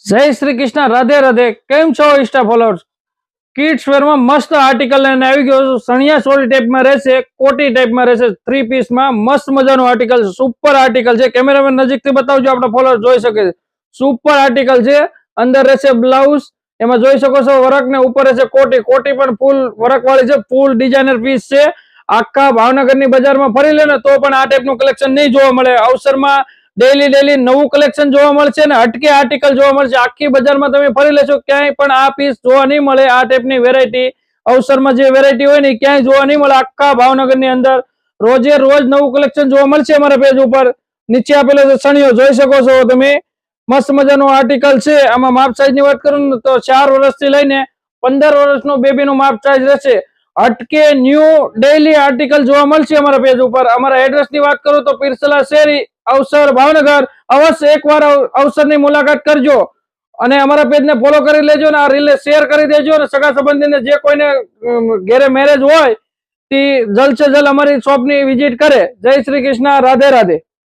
જય શ્રી કૃષ્ણ, રાધે રાધે. કેમ છો ઇન્સ્ટા ફોલોઅર્સ? કિડ્સ વેરમાં મસ્ત આર્ટિકલ લઈને આવી ગયો છું. સણિયા ચોળી ટાઈપમાં રહેશે, કોટી ટાઈપમાં રહેશે, 3 પીસમાં મસ્ત મજાનું આર્ટિકલ છે. સુપર આર્ટિકલ છે. કેમેરામેન નજીકથી બતાવજો, આપણા ફોલોઅર્સ જોઈ શકે છે. સુપર આર્ટિકલ છે. અંદર રહેશે બ્લાઉઝ, એમાં જોઈ શકો છો વર્ક ને ઉપર રહેશે કોટી. કોટી પણ ફૂલ વર્ક વાળી છે, ફૂલ ડિઝાઇનર પીસ છે. આખા ભાવનગરની બજારમાં ફરી લે ને તો પણ આ ટાઈપનું કલેક્શન નહીં જોવા મળે. અવસરમાં ડેલી નવું કલેક્શન જોવા મળશે ને હટકે આર્ટિકલ જોવા મળશે. આખી બજારમાં તમે ફરી લેશો, ક્યાંય પણ આ પીસ જોવા નહીં મળે. આ ટાઈપની વેરાયટી અવસરમાં જે વેરાયટી હોય ને ક્યાંય જોવા નહીં મળે. આખા ભાવનગરની અંદર રોજે રોજ નવું કલેક્શન જોવા મળશે. અમારા પેજ ઉપર નીચે આપેલો છે સણિયો, જોઈ શકો છો તમે. મસ્ત મજાનું આર્ટિકલ છે. આમાં માપ સાઈઝ ની વાત કરું ને તો 4 વર્ષથી લઈને 15 વર્ષનો બેબીનું માપ સાઈઝ રહેશે. હટકે ન્યૂ ડેઈલી આર્ટિકલ જોવા મળશે અમારા પેજ ઉપર. અમારા એડ્રેસ ની વાત કરું તો પીરસલા શેરી, અવસર, ભાવનગર. અવશ્ય એકવાર અવસરની મુલાકાત કરજો અને અમારા પેજને ફોલો કરી લેજો ને આ રીલને શેર કરી દેજો અને સગા સંબંધીને જે કોઈને ઘરે મેરેજ હોય તે જલ્દ સે જલ્દ અમારી શોપની વિઝિટ કરે. જય શ્રી કૃષ્ણ, રાધે રાધે.